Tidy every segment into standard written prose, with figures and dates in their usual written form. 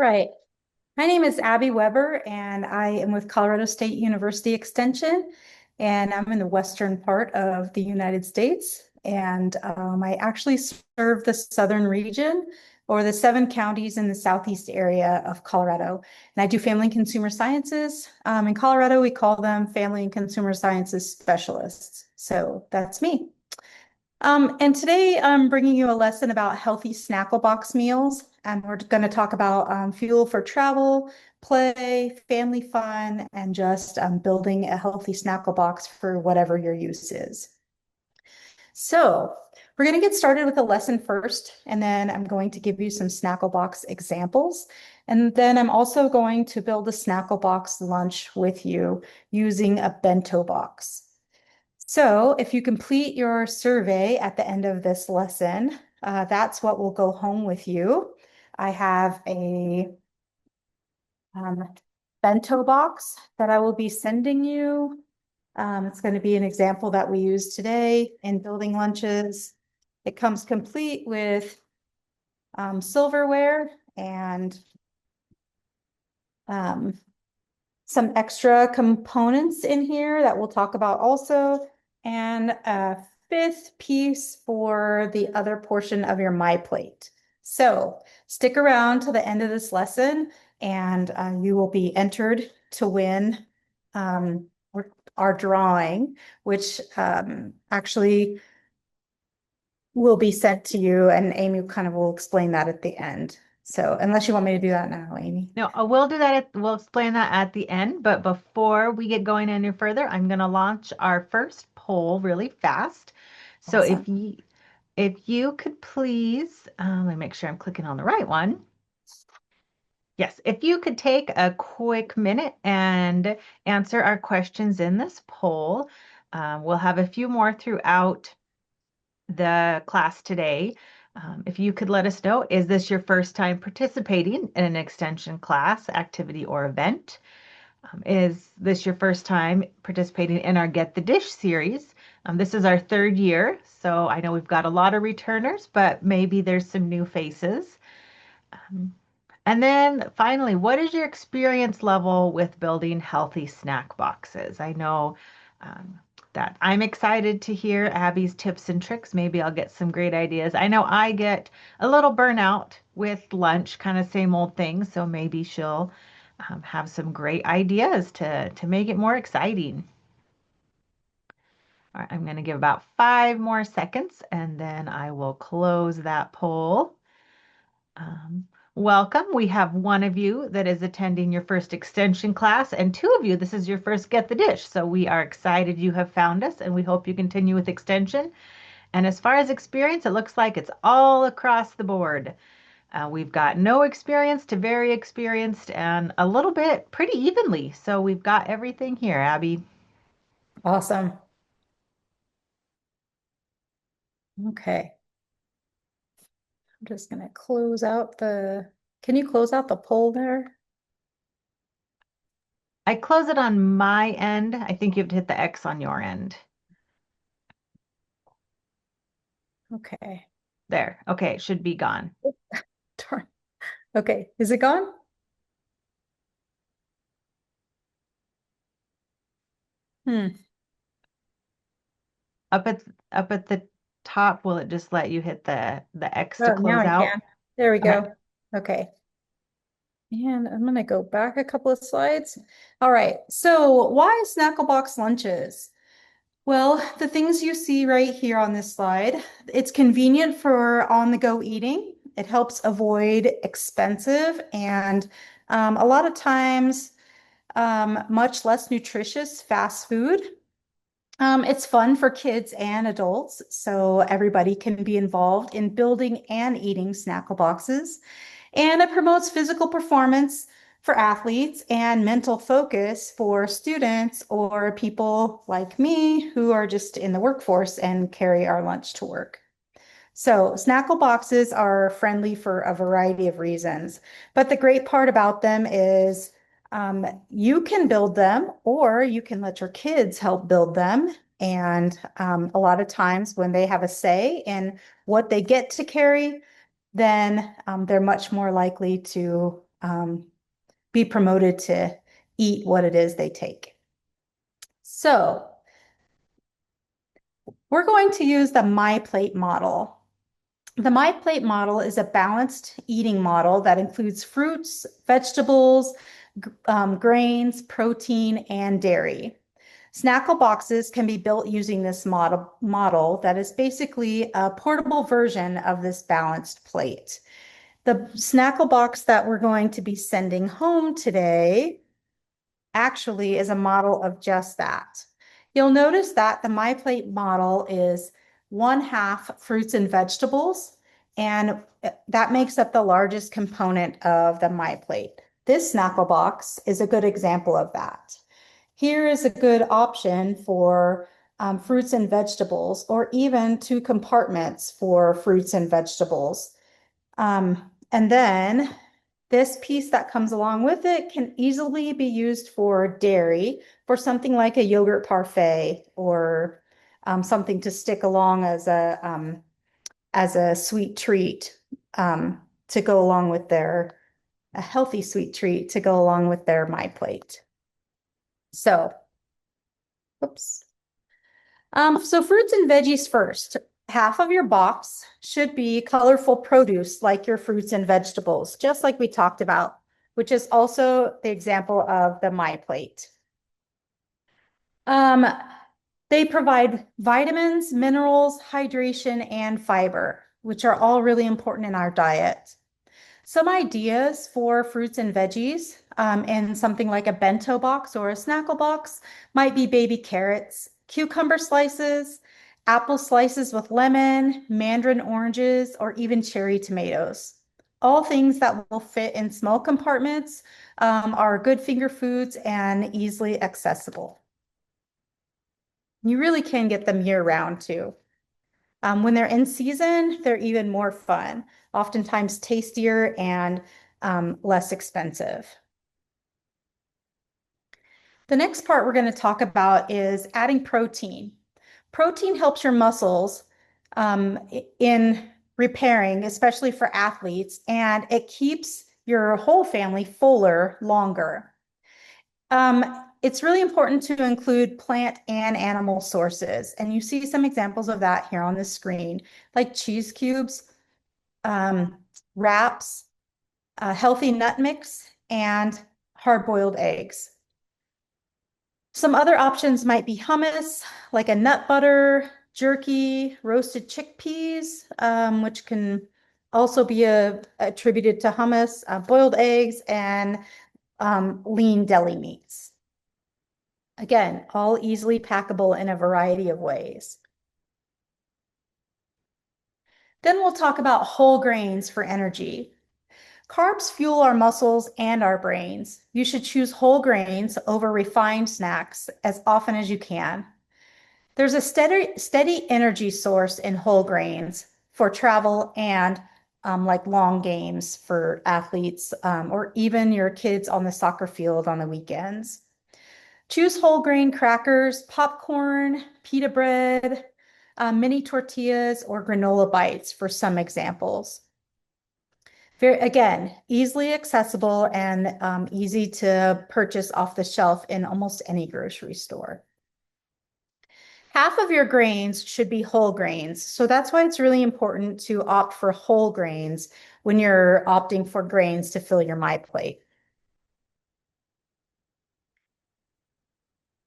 Right. My name is Abby Weber, and I am with Colorado State University Extension, and I'm in the western part of the United States. And I actually serve the southern region or the 7 counties in the southeast area of Colorado. And I do family and consumer sciences. In Colorado, we call them family and consumer sciences specialists. So that's me. And today I'm bringing you a lesson about healthy Snacklebox meals, and we're going to talk about fuel for travel, play, family fun, and just building a healthy Snacklebox for whatever your use is. So we're going to get started with a lesson first, and then I'm going to give you some Snacklebox examples. And then I'm also going to build a Snacklebox lunch with you using a bento box. So if you complete your survey at the end of this lesson, that's what will go home with you. I have a um, bento box that I will be sending you. It's going to be an example that we use today in building lunches. It comes complete with silverware and um, some extra components in here that we'll talk about also, and a fifth piece for the other portion of your My Plate. So stick around to the end of this lesson, and you will be entered to win um, our drawing, which actually will be sent to you, and Amy kind of will explain that at the end. So unless you want me to do that now, Amy. No, we'll do that. We'll explain that at the end. But before we get going any further, I'm going to launch our first poll really fast. So Awesome. if you could please, let me make sure I'm clicking on the right one. Yes, if you could take a quick minute and answer our questions in this poll. We'll have a few more throughout the class today. If you could let us know, is this your first time participating in an extension class, activity, or event? Is this your first time participating in our Get the Dish series? This is our third year, so I know we've got a lot of returners, but maybe there's some new faces. Um, and then finally, what is your experience level with building healthy snack boxes? I know um, that I'm excited to hear Abby's tips and tricks. Maybe I'll get some great ideas. I know I get a little burnout with lunch, kind of same old thing, so maybe she'll have some great ideas to make it more exciting. All right, I'm going to give about 5 more seconds and then I will close that poll. Um, Welcome. We have one of you that is attending your first extension class, and two of you, this is your first Get the Dish. So we are excited you have found us, and we hope you continue with extension. And as far as experience, it looks like it's all across the board. We've got no experience to very experienced and a little bit pretty evenly. So we've got everything here, Abby. Awesome. Okay. I'm just gonna close out can you close out the poll there? I close it on my end. I think you have to hit the X on your end. Okay. There. Okay, it should be gone. Darn. Okay, is it gone? Hmm. Up at up at the top, will it just let you hit the X to Oh, now close I out? can. There we Okay. go. Okay. And I'm gonna go back a couple of slides. All right. So why Snacklebox lunches? Well, the things you see right here on this slide, it's convenient for on-the-go eating. It helps avoid expensive and a lot of times much less nutritious fast food. It's fun for kids and adults, so everybody can be involved in building and eating snackle boxes. And it promotes physical performance for athletes and mental focus for students or people like me who are just in the workforce and carry our lunch to work. So Snackle boxes are friendly for a variety of reasons, but the great part about them is you can build them or you can let your kids help build them. And a lot of times when they have a say in what they get to carry, then they're much more likely to be promoted to eat what it is they take. So we're going to use the My Plate model. The My Plate model is a balanced eating model that includes fruits, vegetables, grains, protein, and dairy. Snackle boxes can be built using this model that is basically a portable version of this balanced plate. The Snackle box that we're going to be sending home today actually is a model of just that. You'll notice that the My Plate model is 1/2 fruits and vegetables, and that makes up the largest component of the My Plate. This Snackle box is a good example of that. Here is a good option for fruits and vegetables, or even 2 compartments for fruits and vegetables. And then this piece that comes along with it can easily be used for dairy, for something like a yogurt parfait, or something to stick along as a sweet treat to go along with a healthy sweet treat to go along with their My Plate. So, oops. So fruits and veggies first. Half of your box should be colorful produce like your fruits and vegetables, just like we talked about, which is also the example of the My Plate. They provide vitamins, minerals, hydration, and fiber, which are all really important in our diet. Some ideas for fruits and veggies in something like a bento box or a snackle box might be baby carrots, cucumber slices, apple slices with lemon, mandarin oranges, or even cherry tomatoes. All things that will fit in small compartments are good finger foods and easily accessible. You really can get them year round too. When they're in season, they're even more fun, oftentimes tastier and less expensive. The next part we're going to talk about is adding protein. Protein helps your muscles in repairing, especially for athletes, and it keeps your whole family fuller longer. It's really important to include plant and animal sources, and you see some examples of that here on the screen, like cheese cubes, wraps, healthy nut mix, and hard-boiled eggs. Some other options might be hummus, like a nut butter, jerky, roasted chickpeas, which can also be attributed to hummus, boiled eggs, and lean deli meats. Again, all easily packable in a variety of ways. Then we'll talk about whole grains for energy. Carbs fuel our muscles and our brains. You should choose whole grains over refined snacks as often as you can. There's a steady energy source in whole grains for travel and like long games for athletes or even your kids on the soccer field on the weekends. Choose whole grain crackers, popcorn, pita bread, mini tortillas, or granola bites for some examples. Again, easily accessible and easy to purchase off the shelf in almost any grocery store. Half of your grains should be whole grains. So that's why it's really important to opt for whole grains when you're opting for grains to fill your My Plate.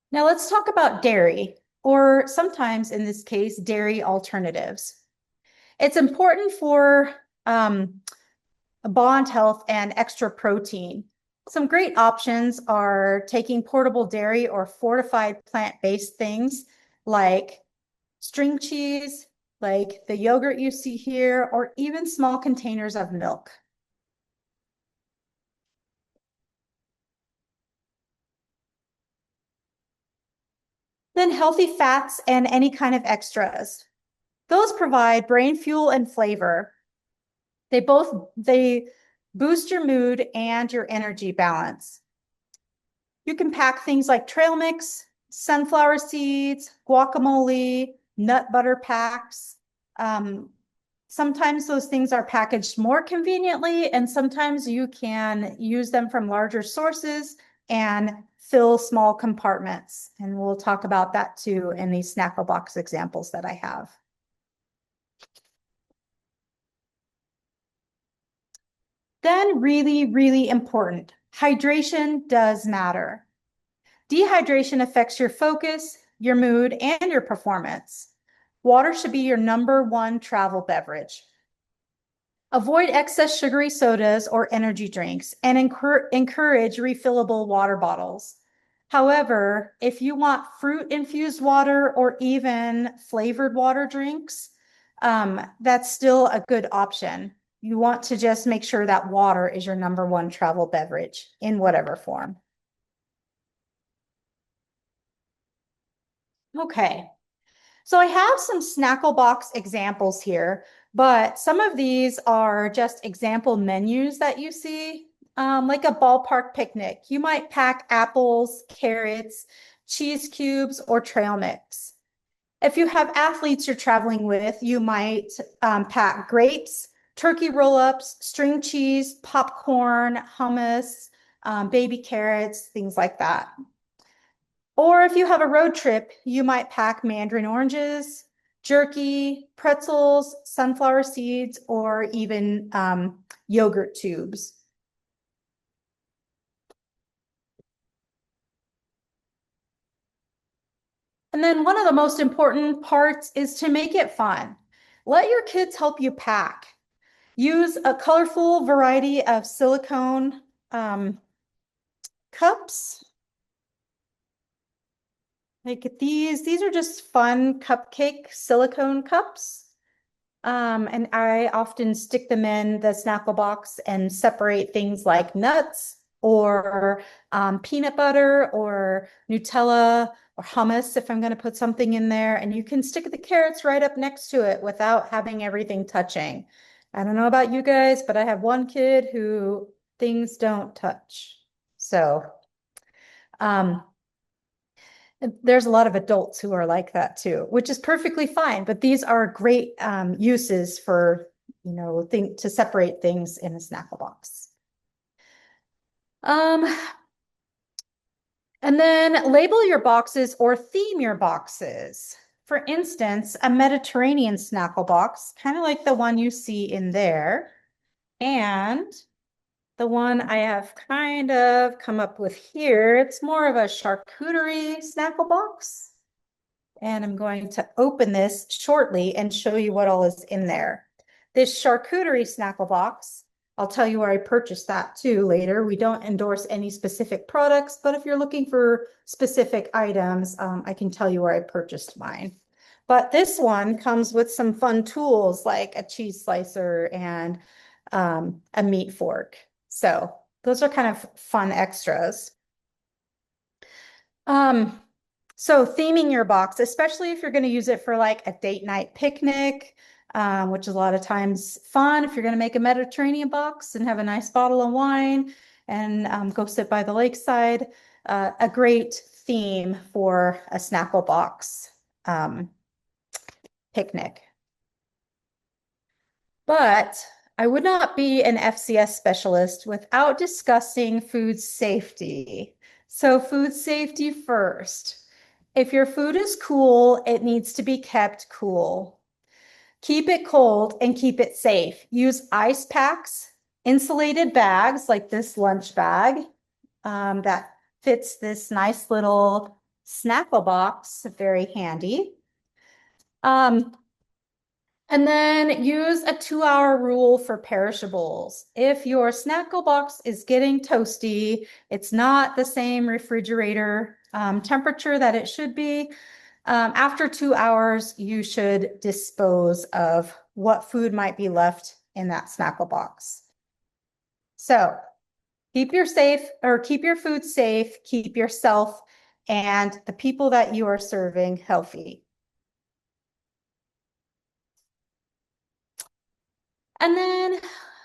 Now let's talk about dairy, or sometimes in this case, dairy alternatives. It's important for bond health and extra protein. Some great options are taking portable dairy or fortified plant-based things like string cheese, like the yogurt you see here, or even small containers of milk. Then healthy fats and any kind of extras. Those provide brain fuel and flavor. They boost your mood and your energy balance. You can pack things like trail mix, sunflower seeds, guacamole, nut butter packs, Sometimes those things are packaged more conveniently, and sometimes you can use them from larger sources and fill small compartments. And we'll talk about that too in these Snacklebox examples that I have. Then really, really important, hydration does matter. Dehydration affects your focus, your mood, and your performance. Water should be your number one travel beverage. Avoid excess sugary sodas or energy drinks and encourage refillable water bottles. However, if you want fruit infused water or even flavored water drinks, that's still a good option. You want to just make sure that water is your number one travel beverage in whatever form. Okay, so I have some Snacklebox examples here, but some of these are just example menus that you see, like a ballpark picnic. You might pack apples, carrots, cheese cubes, or trail mix. If you have athletes you're traveling with, you might pack grapes, turkey roll-ups, string cheese, popcorn, hummus, baby carrots, things like that. Or if you have a road trip, you might pack mandarin oranges, jerky, pretzels, sunflower seeds, or even yogurt tubes. And then one of the most important parts is to make it fun. Let your kids help you pack. Use a colorful variety of silicone cups. Like these are just fun cupcake silicone cups. And I often stick them in the Snacklebox and separate things like nuts or peanut butter or Nutella or hummus if I'm going to put something in there. And you can stick the carrots right up next to it without having everything touching. I don't know about you guys, but I have one kid who things don't touch. So, um, there's a lot of adults who are like that too, which is perfectly fine. But these are great uses for, to separate things in a Snacklebox. Um, and then label your boxes or theme your boxes. For instance, a Mediterranean Snacklebox, kind of like the one you see in there, and the one I have kind of come up with here, it's more of a charcuterie Snacklebox. And I'm going to open this shortly and show you what all is in there. This charcuterie Snacklebox, I'll tell you where I purchased that too later. We don't endorse any specific products, but if you're looking for specific items, I can tell you where I purchased mine. But this one comes with some fun tools like a cheese slicer and a meat fork. So those are kind of fun extras. Um, so theming your box, especially if you're going to use it for like a date night picnic, which is a lot of times fun. If you're going to make a Mediterranean box and have a nice bottle of wine and go sit by the lakeside, a great theme for a Snacklebox picnic. But I would not be an FCS specialist without discussing food safety. So food safety first. If your food is cool, it needs to be kept cool. Keep it cold and keep it safe. Use ice packs, insulated bags like this lunch bag that fits this nice little Snacklebox, very handy. And then use a 2-hour rule for perishables. If your Snacklebox is getting toasty, it's not the same refrigerator temperature that it should be. After 2 hours, you should dispose of what food might be left in that Snacklebox. So keep your food safe, keep yourself and the people that you are serving healthy. And then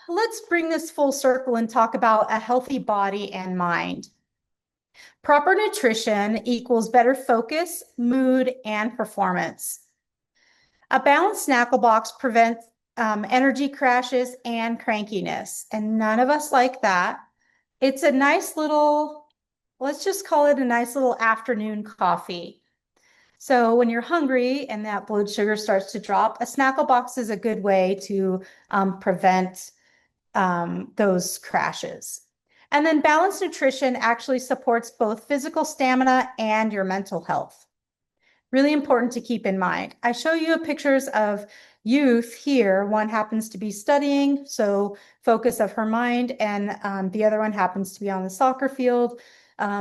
let's bring this full circle and talk about a healthy body and mind. Proper nutrition equals better focus, mood, and performance. A balanced Snacklebox energy crashes, and crankiness. And none of us like that. It's a nice little, let's just call it a nice little afternoon coffee. So when you're hungry and that blood sugar starts to drop, a Snacklebox is a good way to prevent those crashes. And then balanced nutrition actually supports both physical stamina and your mental health. Really important to keep in mind. I show you pictures of youth here. One happens to be studying, so focus of her mind, and the other one happens to be on the soccer field,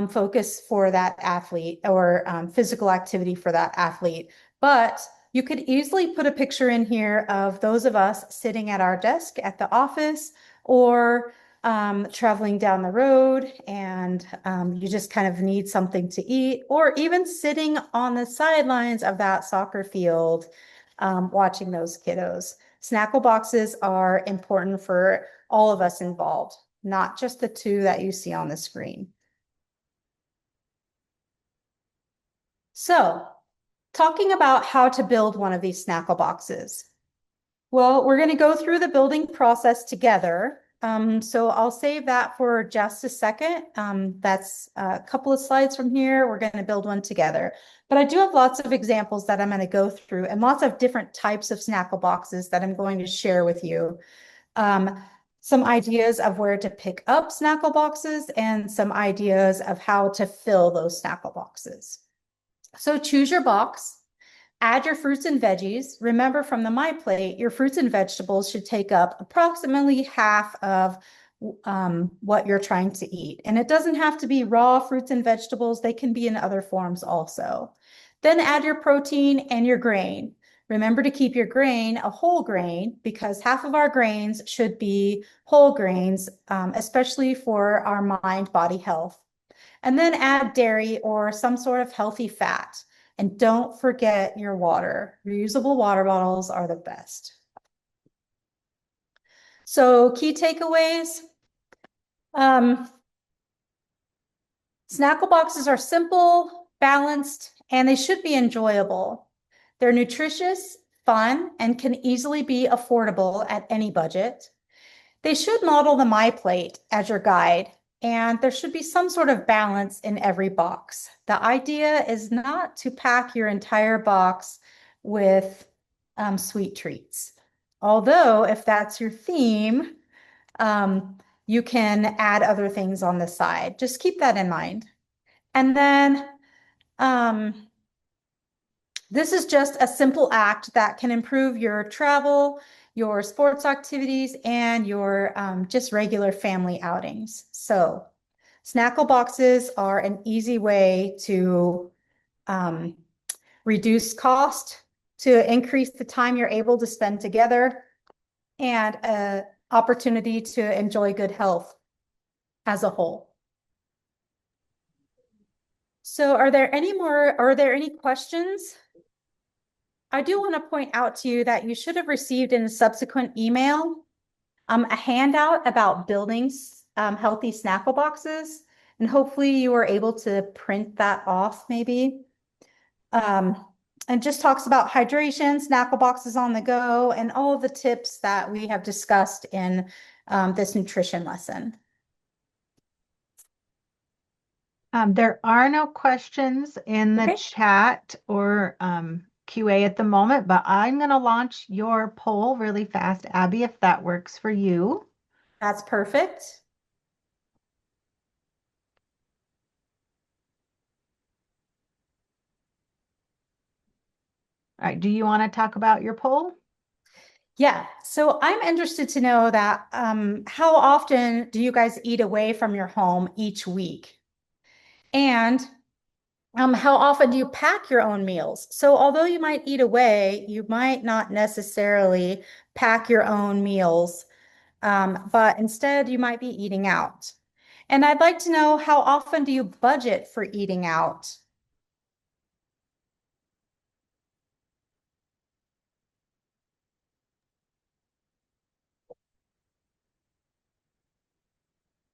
focus for that athlete or physical activity for that athlete. But you could easily put a picture in here of those of us sitting at our desk at the office or traveling down the road and you just kind of need something to eat, or even sitting on the sidelines of that soccer field watching those kiddos. Snackle boxes are important for all of us involved, not just the two that you see on the screen. So, talking about how to build one of these Snackle boxes. Well, we're going to go through the building process together. So I'll save that for just a second. That's a couple of slides from here. We're going to build one together. But I do have lots of examples that I'm going to go through and lots of different types of Snackle boxes that I'm going to share with you. Some ideas of where to pick up Snackle boxes and some ideas of how to fill those Snackle boxes. So choose your box. Add your fruits and veggies. Remember from the My Plate, your fruits and vegetables should take up approximately half of what you're trying to eat. And it doesn't have to be raw fruits and vegetables. They can be in other forms also. Then add your protein and your grain. Remember to keep your grain a whole grain because half of our grains should be whole grains, especially for our mind-body health. And then add dairy or some sort of healthy fat. And don't forget your water. Reusable water bottles are the best. So key takeaways. Snackle boxes are simple, balanced, and they should be enjoyable. They're nutritious, fun, and can easily be affordable at any budget. They should model the My Plate as your guide, and there should be some sort of balance in every box. The idea is not to pack your entire box with sweet treats. Although, if that's your theme, you can add other things on the side. Just keep that in mind. And then this is just a simple act that can improve your travel, your sports activities, and your just regular family outings. So Snackle boxes are an easy way to reduce cost, to increase the time you're able to spend together, and an opportunity to enjoy good health as a whole. So are there any questions? I do want to point out to you that you should have received in a subsequent email a handout about building healthy Snackle boxes. And hopefully you were able to print that off maybe. And just talks about hydration, Snackle boxes on the go, and all of the tips that we have discussed in this nutrition lesson. There are no questions in the Okay, chat or QA at the moment, but I'm going to launch your poll really fast, Abby, if that works for you. that's perfect. All right, do you want to talk about your poll? Yeah, so I'm interested to know that how often do you guys eat away from your home each week? And how often do you pack your own meals? So although you might eat away, you might not necessarily pack your own meals, but instead you might be eating out. And I'd like to know, how often do you budget for eating out?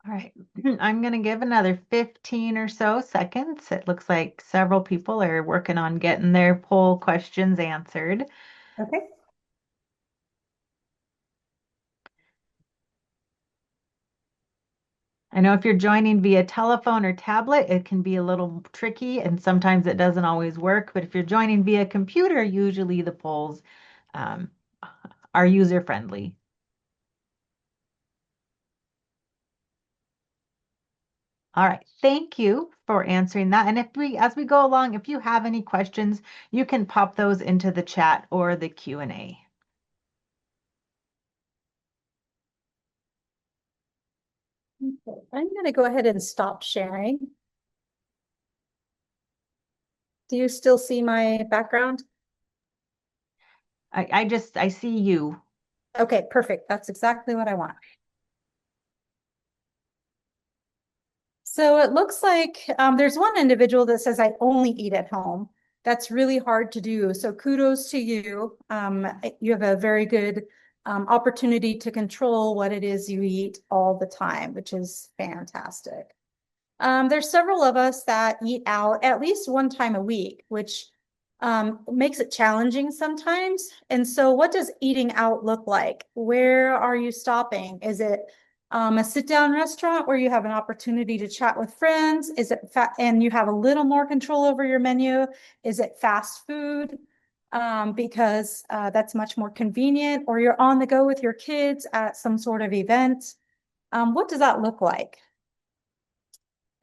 All right, I'm going to give another 15 or so seconds. It looks like several people are working on getting their poll questions answered. Okay. I know if you're joining via telephone or tablet, it can be a little tricky and sometimes it doesn't always work. But if you're joining via computer, usually the polls um, are user friendly. All right, thank you for answering that. And as we go along, if you have any questions, you can pop those into the chat or the Q&A. Okay, I'm going to go ahead and stop sharing. Do you still see my background? I see you. Okay, perfect. That's exactly what I want. So it looks like there's one individual that says, I only eat at home. That's really hard to do. So kudos to you. You have a very good opportunity to control what it is you eat all the time, which is fantastic. There's several of us that eat out at least one time a week, which makes it challenging sometimes. And so, what does eating out look like? Where are you stopping? Is it a sit-down restaurant where you have an opportunity to chat with friends? Is it and you have a little more control over your menu? Is it fast food? Because that's much more convenient, or you're on the go with your kids at some sort of event. What does that look like?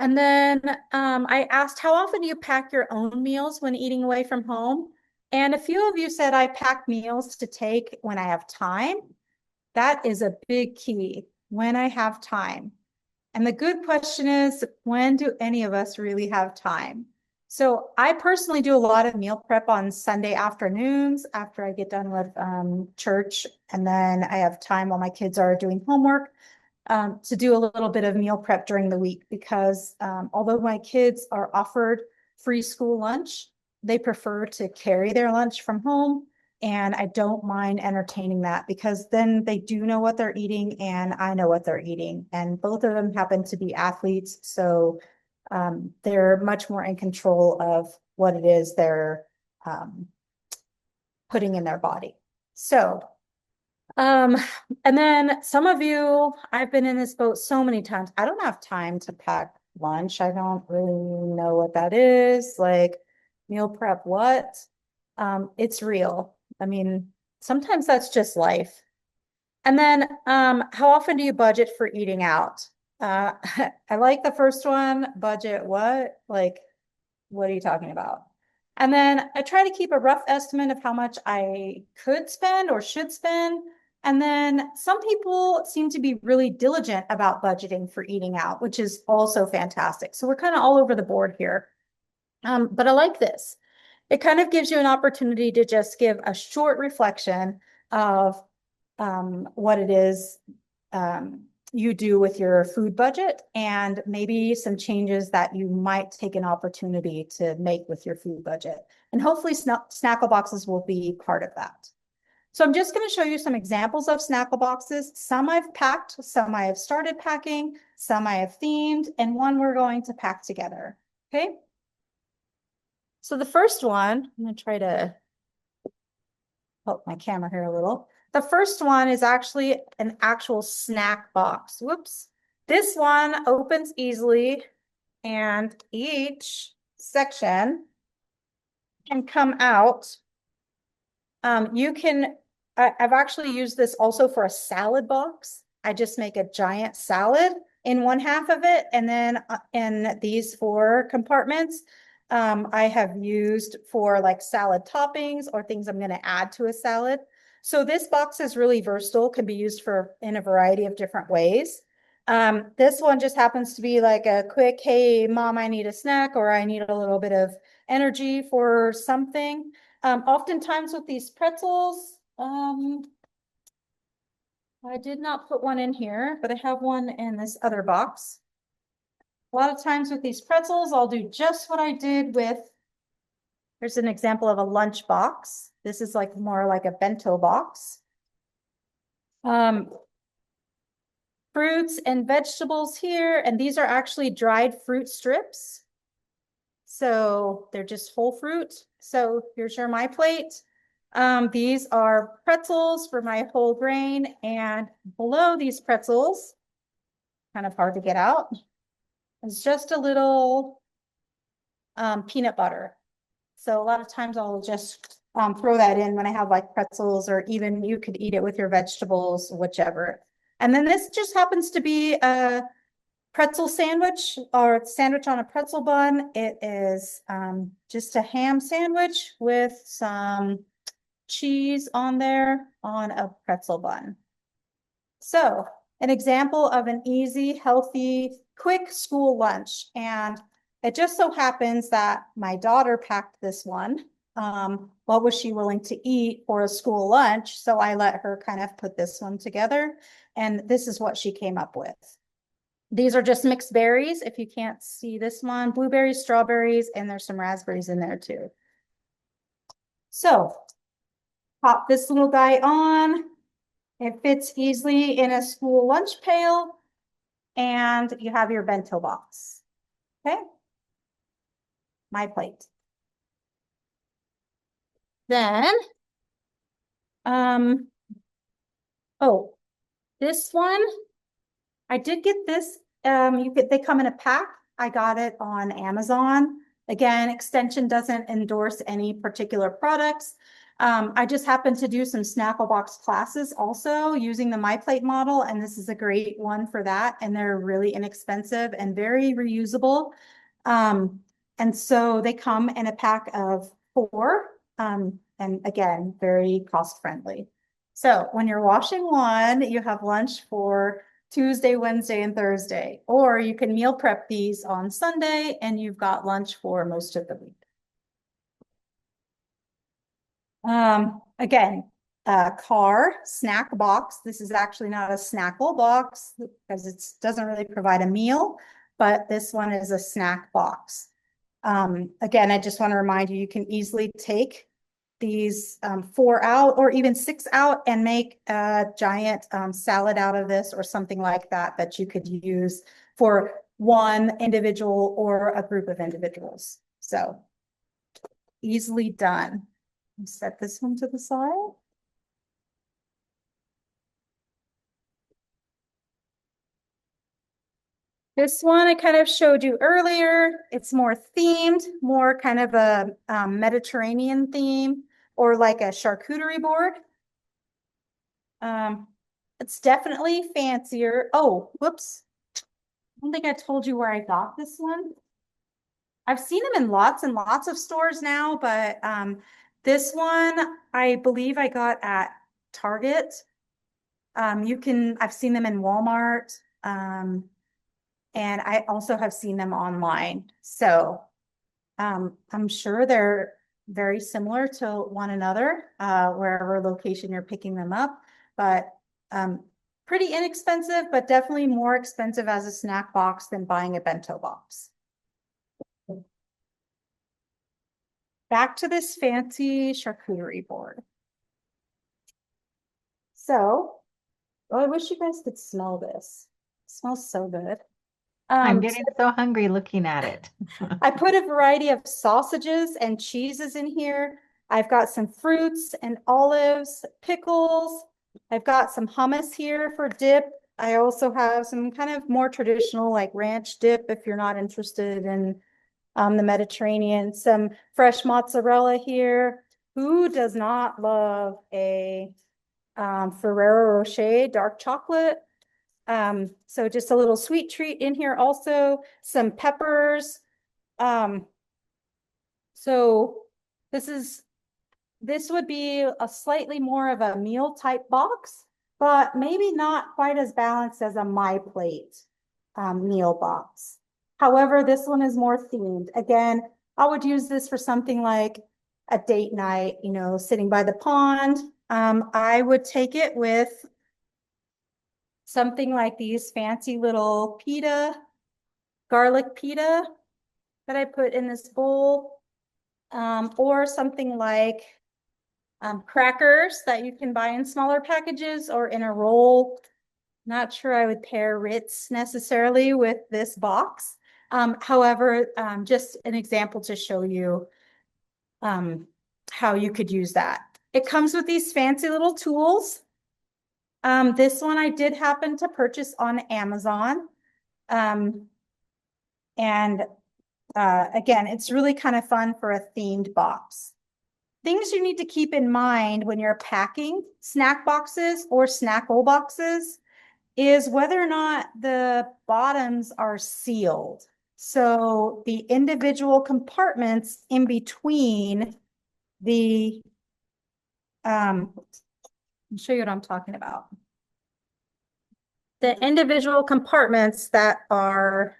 And then I asked, how often do you pack your own meals when eating away from home? And a few of you said I pack meals to take when I have time. That is a big key, when I have time. And the good question is, when do any of us really have time? So I personally do a lot of meal prep on Sunday afternoons after I get done with church. And then I have time while my kids are doing homework to do a little bit of meal prep during the week because although my kids are offered free school lunch, they prefer to carry their lunch from home. And I don't mind entertaining that because then they do know what they're eating and I know what they're eating. And both of them happen to be athletes. So they're much more in control of what it is they're um, putting in their body. So um, and then some of you, I've been in this boat so many times. I don't have time to pack lunch. I don't really know what that is. Like meal prep, what? It's real. I mean, sometimes that's just life. And then, how often do you budget for eating out? Uh, I like the first one, budget what? Like, what are you talking about? And then I try to keep a rough estimate of how much I could spend or should spend. And then some people seem to be really diligent about budgeting for eating out, which is also fantastic. So we're kind of all over the board here. But I like this. It kind of gives you an opportunity to just give a short reflection of what it is you do with your food budget and maybe some changes that you might take an opportunity to make with your food budget. And hopefully snackle boxes will be part of that. So I'm just going to show you some examples of snackle boxes. Some I've packed, some I have started packing, some I have themed, and one we're going to pack together. Okay. So the first one, I'm going to try to help my camera here a little. The first one is actually an actual snack box. Whoops. This one opens easily and each section can come out. You can, I've actually used this also for a salad box. I just make a giant salad in one half of it. And then in these four compartments, I have used for like salad toppings or things I'm going to add to a salad. So this box is really versatile, can be used for in a variety of different ways. This one just happens to be like a quick, hey, mom, I need a snack, or I need a little bit of energy for something. Oftentimes with these pretzels, I did not put one in here, but I have one in this other box. A lot of times with these pretzels, I'll do just what I did with, here's an example of a lunch box. This is like more like a bento box. Fruits and vegetables here, and these are actually dried fruit strips. So they're just whole fruit. So here's your my plate. These are pretzels for my whole grain, and below these pretzels, kind of hard to get out. It's just a little peanut butter. So a lot of times I'll just throw that in when I have like pretzels, or even you could eat it with your vegetables, whichever. And then this just happens to be a pretzel sandwich, or sandwich on a pretzel bun. It is just a ham sandwich with some cheese on there on a pretzel bun. So an example of an easy, healthy, quick school lunch. And it just so happens that my daughter packed this one. What was she willing to eat for a school lunch? So I let her kind of put this one together. And this is what she came up with. These are just mixed berries. If you can't see this one, blueberries, strawberries, and there's some raspberries in there too. So pop this little guy on. It fits easily in a school lunch pail, and you have your bento box. Okay. My plate. Then, oh, this one, I did get this. They come in a pack. I got it on Amazon. Again, Extension doesn't endorse any particular products. I just happened to do some Snacklebox classes also using the MyPlate model, and this is a great one for that. And they're really inexpensive and very reusable. And so they come in a pack of 4, and again, very cost friendly. So when you're washing one, you have lunch for Tuesday, Wednesday, and Thursday, or you can meal prep these on Sunday and you've got lunch for most of the week. Again, car snack box. This is actually not a snackable box because it doesn't really provide a meal, but this one is a snack box. Again, I just want to remind you, you can easily take these 4 out or even 6 out and make a giant salad out of this, or something like that that you could use for one individual or a group of individuals. So easily done. Set this one to the side. This one I kind of showed you earlier. It's more themed, more kind of a Mediterranean theme, or like a charcuterie board. It's definitely fancier. Oh, whoops. I don't think I told you where I got this one. I've seen them in lots and lots of stores now, but this one I believe I got at Target. I've seen them in Walmart. And I also have seen them online. So I'm sure they're very similar to one another, wherever location you're picking them up, but pretty inexpensive, but definitely more expensive as a snack box than buying a bento box. Back to this fancy charcuterie board. So, oh, I wish you guys could smell this. It smells so good. I'm getting so hungry looking at it. I put a variety of sausages and cheeses in here. I've got some fruits and olives, pickles. I've got some hummus here for dip. I also have some kind of more traditional like ranch dip if you're not interested in the Mediterranean. Some fresh mozzarella here. Who does not love a Ferrero Rocher dark chocolate? So just a little sweet treat in here also, some peppers. So this would be a slightly more of a meal type box, but maybe not quite as balanced as a My Plate meal box. However, this one is more themed. Again, I would use this for something like a date night, you know, sitting by the pond. I would take it with something like these fancy little pita, garlic pita that I put in this bowl, or something like crackers that you can buy in smaller packages or in a roll. Not sure I would pair Ritz necessarily with this box. However, just an example to show you how you could use that. It comes with these fancy little tools. This one I did happen to purchase on Amazon. Um, and again, it's really kind of fun for a themed box. Things you need to keep in mind when you're packing snack boxes or snackle boxes is whether or not the bottoms are sealed. So the individual compartments in between the, I'll show you what I'm talking about. The individual compartments that are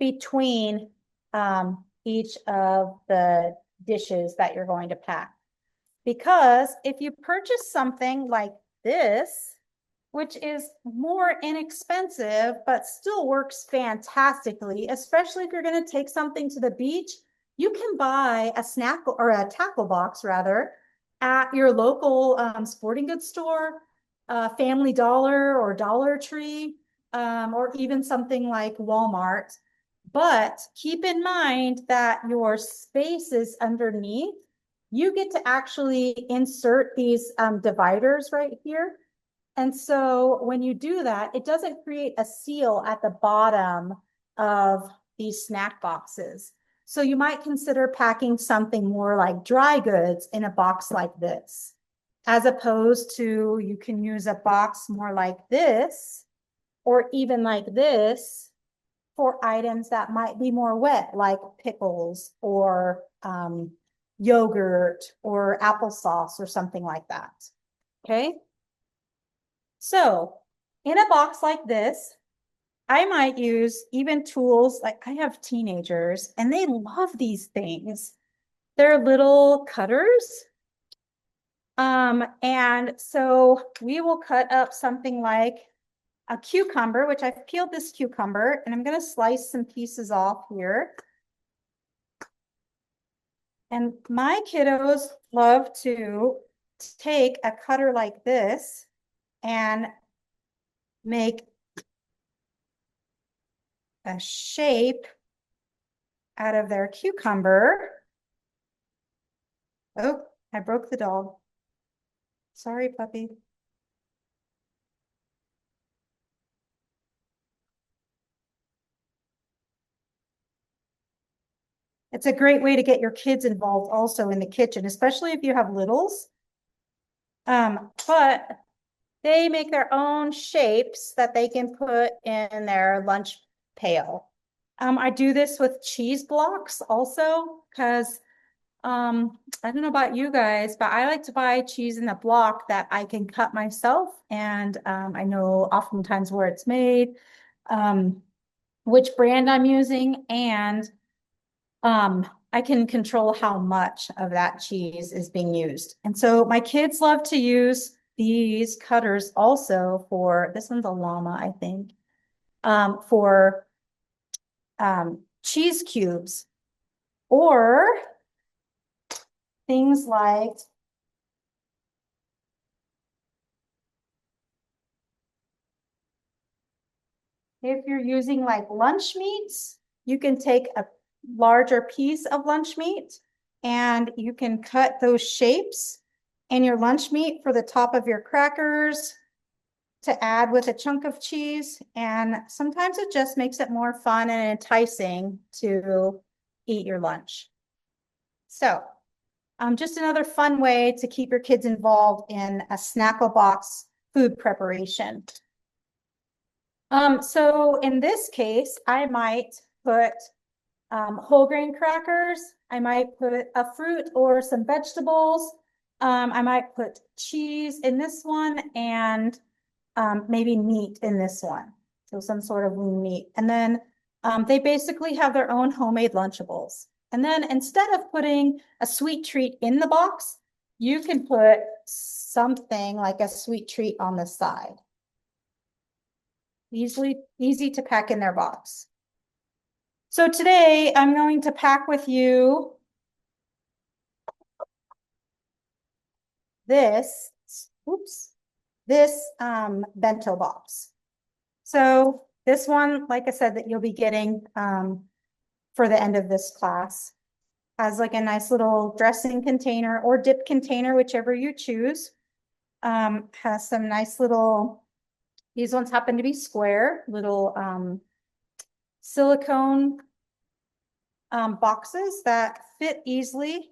between each of the dishes that you're going to pack. Because if you purchase something like this, which is more inexpensive, but still works fantastically, especially if you're going to take something to the beach, you can buy a snack or a tackle box rather at your local sporting goods store, Family Dollar or Dollar Tree, or even something like Walmart. But keep in mind that your spaces underneath, you get to actually insert these dividers right here. And so when you do that, it doesn't create a seal at the bottom of these snack boxes. So you might consider packing something more like dry goods in a box like this, as opposed to you can use a box more like this, or even like this for items that might be more wet, like pickles or yogurt or applesauce or something like that. Okay. So in a box like this, I might use even tools like I have teenagers and they love these things. They're little cutters. And so we will cut up something like a cucumber, which I've peeled this cucumber, and I'm going to slice some pieces off here. And my kiddos love to take a cutter like this and make a shape out of their cucumber. Oh, I broke the dog. Sorry, puppy. It's a great way to get your kids involved also in the kitchen, especially if you have littles. But they make their own shapes that they can put in their lunch pail. I do this with cheese blocks also because I don't know about you guys, but I like to buy cheese in a block that I can cut myself. And I know oftentimes where it's made, which brand I'm using, and I can control how much of that cheese is being used. And so my kids love to use these cutters also for, this one's a llama, I think, for cheese cubes or things like if you're using like lunch meats, you can take a larger piece of lunch meat and you can cut those shapes in your lunch meat for the top of your crackers to add with a chunk of cheese. And sometimes it just makes it more fun and enticing to eat your lunch. So just another fun way to keep your kids involved in a Snacklebox food preparation. So in this case, I might put whole grain crackers. I might put a fruit or some vegetables. I might put cheese in this one and maybe meat in this one. So some sort of lean meat. And then they basically have their own homemade Lunchables. And then instead of putting a sweet treat in the box, you can put something like a sweet treat on the side. Easy to pack in their box. So today I'm going to pack with you this, this bento box. So this one, like I said, that you'll be getting for the end of this class has like a nice little dressing container or dip container, whichever you choose. Has some nice little These ones happen to be square, little silicone boxes that fit easily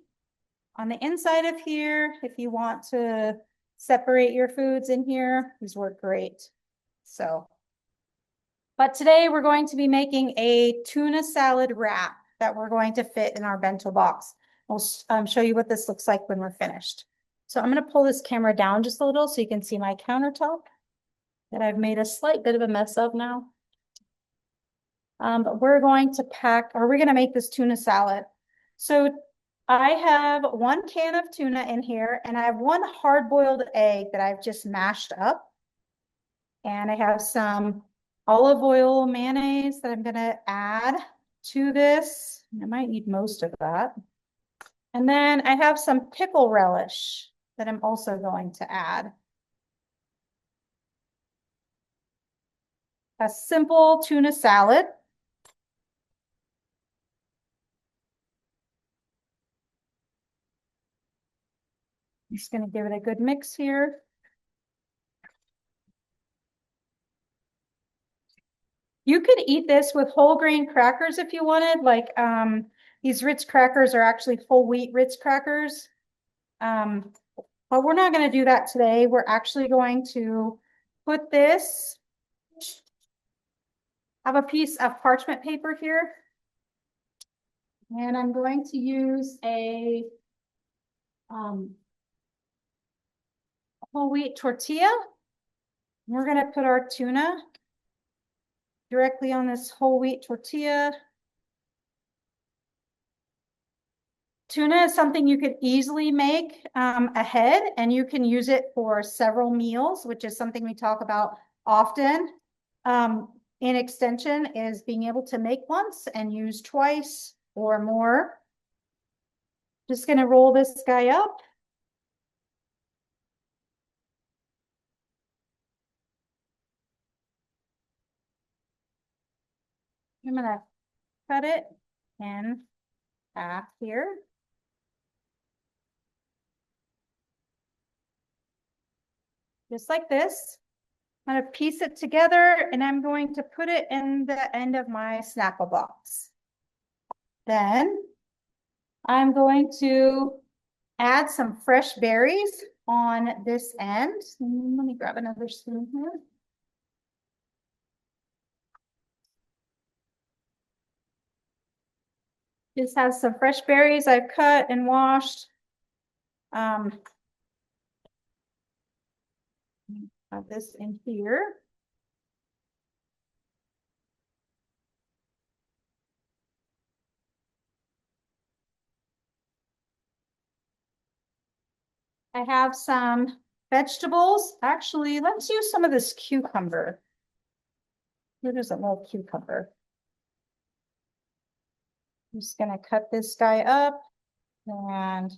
on the inside of here. If you want to separate your foods in here, these work great. So, but today we're going to be making a tuna salad wrap that we're going to fit in our bento box. We'll show you what this looks like when we're finished. So I'm going to pull this camera down just a little so you can see my countertop that I've made a slight bit of a mess of now. But we're going to make this tuna salad. So I have 1 can of tuna in here, and I have 1 hard-boiled egg that I've just mashed up. And I have some olive oil mayonnaise that I'm gonna add to this. I might need most of that. And then I have some pickle relish that I'm also going to add. A simple tuna salad. I'm just gonna give it a good mix here. You could eat this with whole grain crackers if you wanted. Like these Ritz crackers are actually whole wheat Ritz crackers. But we're not going to do that today. We're actually going to put this, have a piece of parchment paper here. And I'm going to use a whole wheat tortilla. We're going to put our tuna directly on this whole wheat tortilla. Tuna is something you could easily make ahead, and you can use it for several meals, which is something we talk about often. In extension is being able to make once and use twice or more. Just going to roll this guy up. I'm going to cut it in half here. Just like this. I'm going to piece it together, and I'm going to put it in the end of my Snacklebox. Then I'm going to add some fresh berries on this end. Let me grab another spoon here. This has some fresh berries I've cut and washed. Have this in here. I have some vegetables. Actually, let's use some of this cucumber. Here's a little cucumber. I'm just gonna cut this guy up, and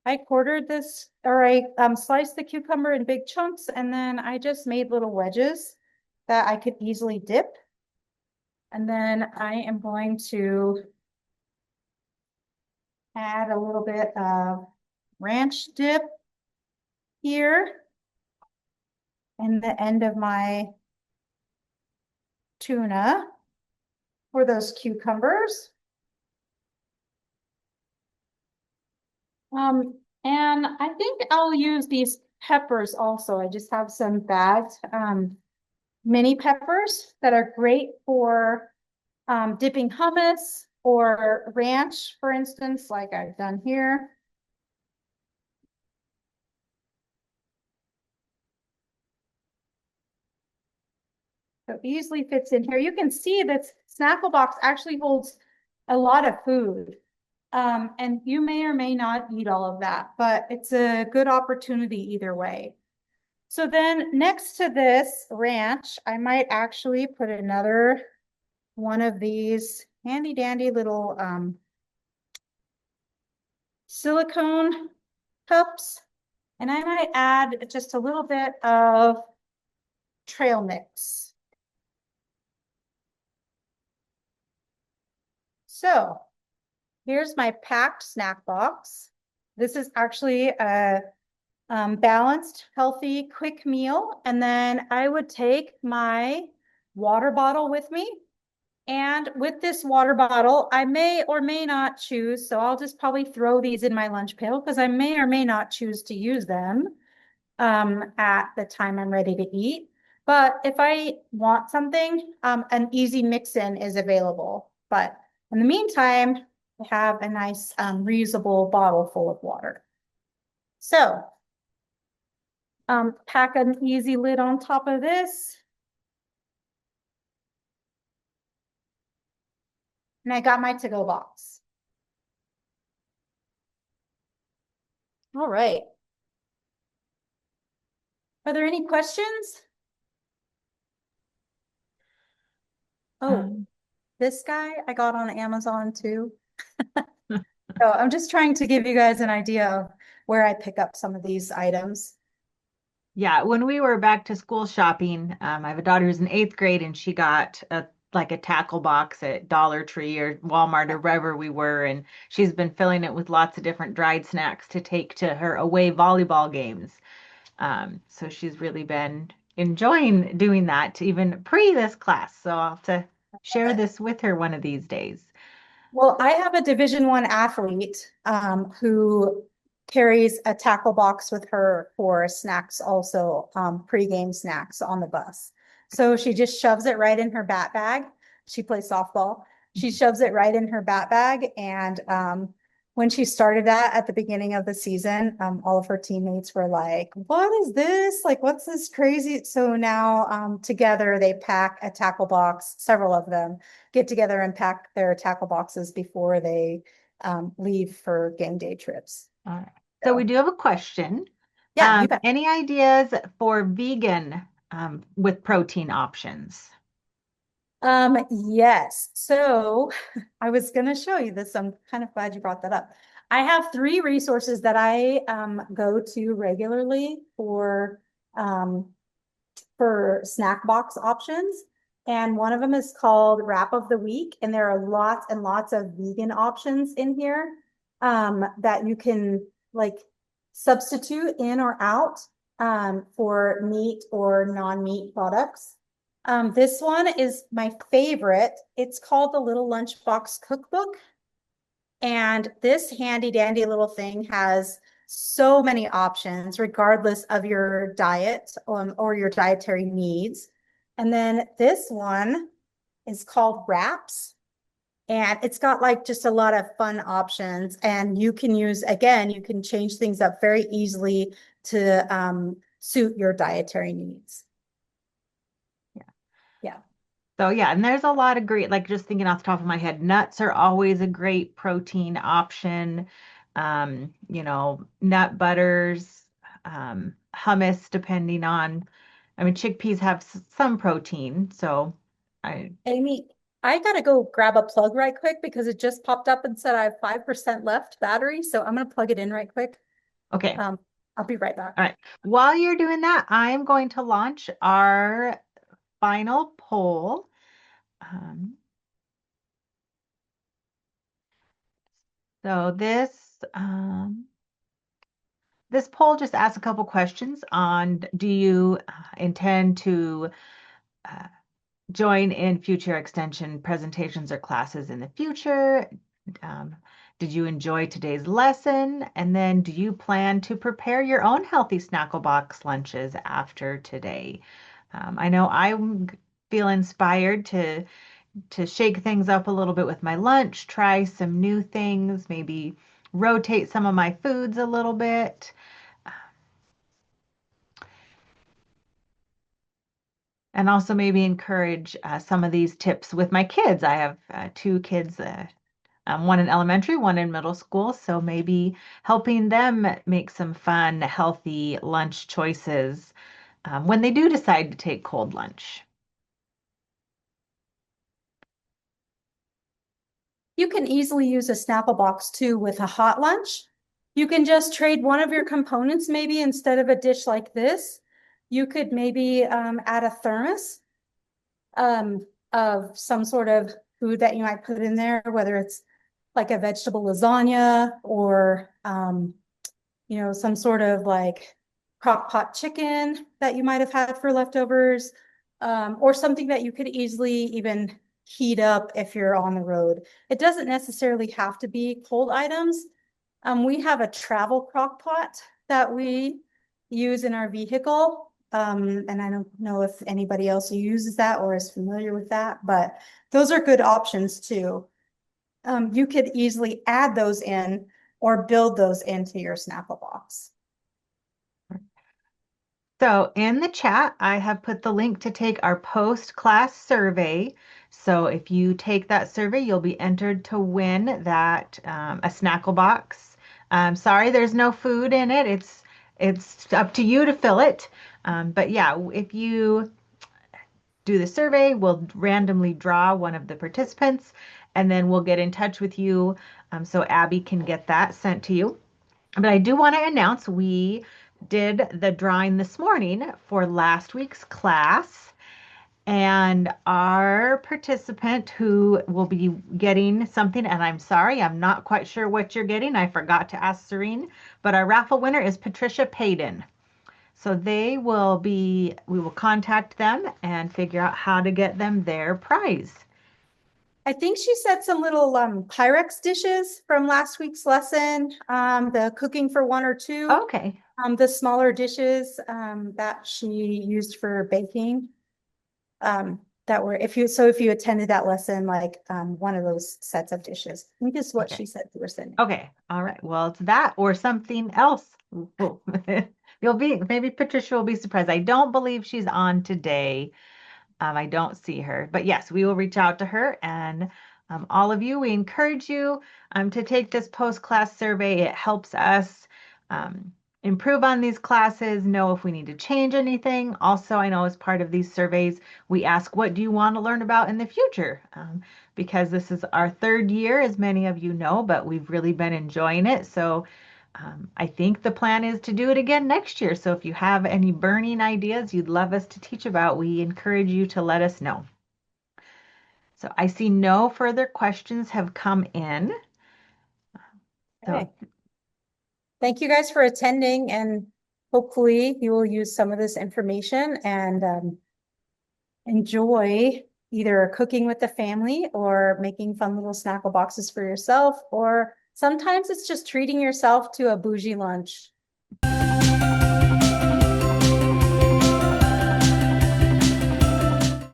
I quartered this, or I sliced the cucumber in big chunks, and then I just made little wedges that I could easily dip. And then I am going to add a little bit of ranch dip here in the end of my tuna for those cucumbers. And I think I'll use these peppers also. I just have some bagged mini peppers that are great for dipping hummus or ranch, for instance, like I've done here. So it easily fits in here. You can see that Snacklebox actually holds a lot of food. And you may or may not eat all of that, but it's a good opportunity either way. So then next to this ranch, I might actually put another one of these handy dandy little silicone cups. And I might add just a little bit of trail mix. So here's my packed snack box. This is actually a Balanced, healthy, quick meal. And then I would take my water bottle with me. And with this water bottle, I may or may not choose. So I'll just probably throw these in my lunch pail because I may or may not choose to use them at the time I'm ready to eat. But if I want something, an easy mix-in is available. But in the meantime, I have a nice reusable bottle full of water. So pack an easy lid on top of this. And I got my to-go box. All right. Are there any questions? Oh, Um, this guy I got on Amazon too. So I'm just trying to give you guys an idea of where I pick up some of these items. Yeah, when we were back to school shopping, I have a daughter who's in eighth grade, and she got a tackle box at Dollar Tree or Walmart or wherever we were, and she's been filling it with lots of different dried snacks to take to her away volleyball games. So she's really been enjoying doing that even pre this class. So I'll have to share this with her one of these days. Well, I have a Division I athlete who carries a tackle box with her for snacks, also pregame snacks on the bus. So she just shoves it right in her bat bag. She plays softball. She shoves it right in her bat bag. And when she started that at the beginning of the season, all of her teammates were like, "What is this? Like, what's this crazy?" So now together they pack a tackle box, several of them get together and pack their tackle boxes before they leave for game day trips. All right. So we So, do have a question. yeah, you bet. Any ideas for vegan with protein options? Yes. So I was going to show you this. I'm kind of glad you brought that up. I have three resources that I go to regularly um, for snack box options. And one of them is called Wrap of the Week. And there are lots and lots of vegan options in here that you can like substitute in or out for meat or non-meat products. This one is my favorite. It's called the Little Lunchbox Cookbook. And this handy dandy little thing has so many options, regardless of your diet or your dietary needs. And then this one is called Wraps. And it's got like just a lot of fun options. And you can use, again, you can change things up very easily to suit your dietary needs. Yeah. So yeah, and there's a lot of great, like just thinking off the top of my head, nuts are always a great protein option. Nut butters, hummus, depending on, I mean, chickpeas have some protein, so I, Amy, I gotta go grab a plug right quick because it just popped up and said I have 5% left battery. So I'm gonna plug it in right quick. okay. Um, I'll be right back. All right. While you're doing that, I'm going to launch our final poll. Um, so this poll just asks a couple questions on, do you intend to uh, join in future extension presentations or classes in the future? Um, did you enjoy today's lesson? And then do you plan to prepare your own healthy Snacklebox lunches after today? I know I feel inspired to shake things up a little bit with my lunch, try some new things, maybe rotate some of my foods a little bit. And also maybe encourage some of these tips with my kids. I have two kids, one in elementary, one in middle school. So maybe helping them make some fun, healthy lunch choices when they do decide to take cold lunch. You can easily use a Snapple box too with a hot lunch. You can just trade one of your components, maybe instead of a dish like this, you could maybe add a thermos of some sort of food that you might put in there, whether it's like a vegetable lasagna or some sort of like crock pot chicken that you might have had for leftovers, or something that you could easily even heat up if you're on the road. It doesn't necessarily have to be cold items. We have a travel crock pot that we use in our vehicle. And I don't know if anybody else uses that or is familiar with that, but those are good options too. You could easily add those in or build those into your Snacklebox. So in the chat, I have put the link to take our post-class survey. So if you take that survey, you'll be entered to win that a Snacklebox. Sorry, there's no food in it. It's up to you to fill it. But yeah, if you do the survey, we'll randomly draw one of the participants, and then we'll get in touch with you so Abby can get that sent to you. But I do want to announce we did the drawing this morning for last week's class. And our participant who will be getting something, and I'm sorry, I'm not quite sure what you're getting. I forgot to ask Serene, but our raffle winner is Patricia Payden. So we will contact them and figure out how to get them their prize. I think she said some little Pyrex dishes from last week's lesson, the cooking for one or two, Okay. the smaller dishes that she used for baking. That were if you attended that lesson, like one of those sets of dishes. I think is what she Okay. said you were sending. Okay. All right. Well, it's that or something else. Ooh. You'll be, maybe Patricia will be surprised. I don't believe she's on today. I don't see her, but yes, we will reach out to her and all of you, we encourage you to take this post-class survey. It helps us um, improve on these classes, know if we need to change anything. Also, I know as part of these surveys, we ask, what do you want to learn about in the future? Because this is our third year, as many of you know, but we've really been enjoying it. So I think the plan is to do it again next year. So if you have any burning ideas you'd love us to teach about, we encourage you to let us know. So I see no further questions have come in. So Okay. Thank you guys for attending, and hopefully you will use some of this information and enjoy either cooking with the family or making fun little snackle boxes for yourself, or sometimes it's just treating yourself to a bougie lunch.